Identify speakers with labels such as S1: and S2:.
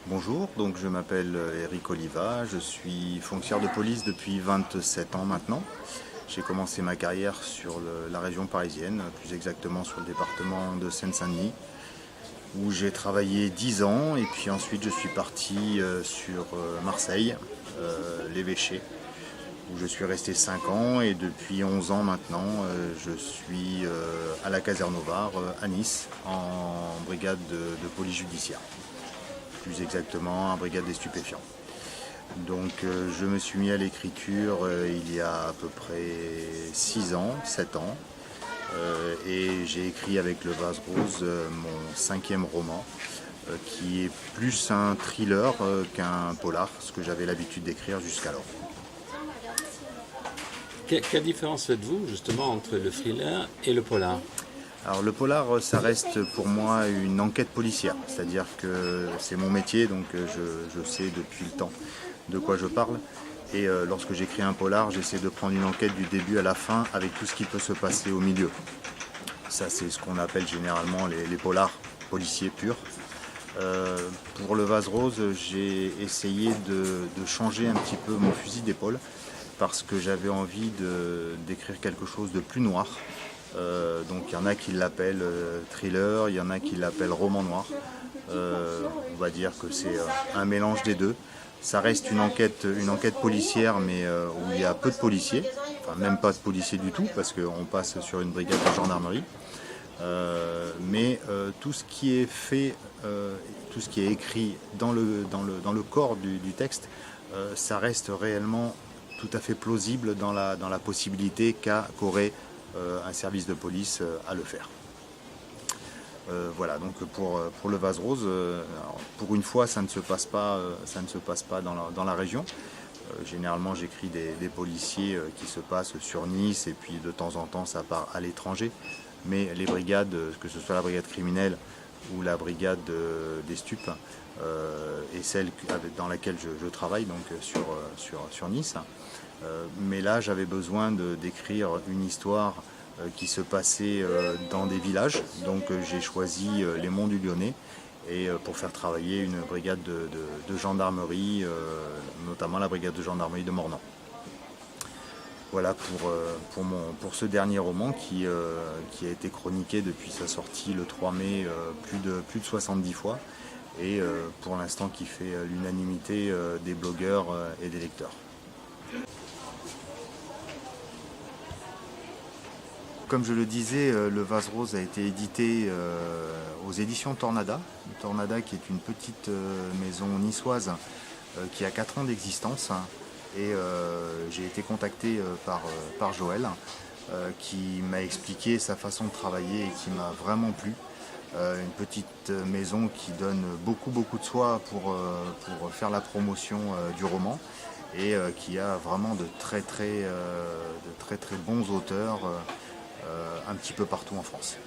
S1: Bonjour, donc je m'appelle Eric Oliva, je suis fonctionnaire de police depuis 27 ans maintenant. J'ai commencé ma carrière sur la région parisienne, plus exactement sur le département de Seine-Saint-Denis, où j'ai travaillé 10 ans et puis ensuite je suis parti sur Marseille, l'évêché, où je suis resté 5 ans et depuis 11 ans maintenant je suis à la caserne au Var à Nice en brigade de police judiciaire. Plus exactement en brigade des stupéfiants. Donc je me suis mis à l'écriture il y a à peu près 6 ans, 7 ans, et j'ai écrit avec le Vase Rose mon 5e roman, qui est plus un thriller qu'un polar, ce que j'avais l'habitude d'écrire jusqu'alors.
S2: Quelle différence faites-vous justement entre le thriller et le polar?
S1: Alors le polar, ça reste pour moi une enquête policière, c'est-à-dire que c'est mon métier, donc je sais depuis le temps de quoi je parle. Et lorsque j'écris un polar, j'essaie de prendre une enquête du début à la fin avec tout ce qui peut se passer au milieu. Ça, c'est ce qu'on appelle généralement les polars policiers purs. Pour le Vase Rose, j'ai essayé de changer un petit peu mon fusil d'épaule parce que j'avais envie d'écrire quelque chose de plus noir. Donc il y en a qui l'appellent thriller, il y en a qui l'appellent roman noir. On va dire que c'est un mélange des deux. Ça reste une enquête policière, mais où il y a peu de policiers, enfin même pas de policiers du tout, parce qu'on passe sur une brigade de gendarmerie. Mais tout ce qui est fait, tout ce qui est écrit dans le corps du texte, ça reste réellement tout à fait plausible dans la possibilité qu'aurait un service de police à le faire. Voilà, donc pour le Vase Rose, alors, pour une fois ça ne se passe pas dans la région. Généralement j'écris des policiers qui se passent sur Nice et puis de temps en temps ça part à l'étranger. Mais les brigades, que ce soit la brigade criminelle ou la brigade des stupes, et celle dans laquelle je travaille, donc sur Nice. Mais là, j'avais besoin d'écrire une histoire qui se passait dans des villages. Donc j'ai choisi les Monts du Lyonnais et pour faire travailler une brigade de gendarmerie, notamment la brigade de gendarmerie de Mornan. Voilà pour ce dernier roman qui a été chroniqué depuis sa sortie le 3 mai plus de 70 fois et pour l'instant qui fait l'unanimité des blogueurs et des lecteurs. Comme je le disais, le Vase Rose a été édité aux éditions Tornada. Tornada qui est une petite maison niçoise qui a 4 ans d'existence. Et j'ai été contacté par Joël qui m'a expliqué sa façon de travailler et qui m'a vraiment plu. Une petite maison qui donne beaucoup de soi pour faire la promotion du roman et qui a vraiment de très bons auteurs un petit peu partout en France.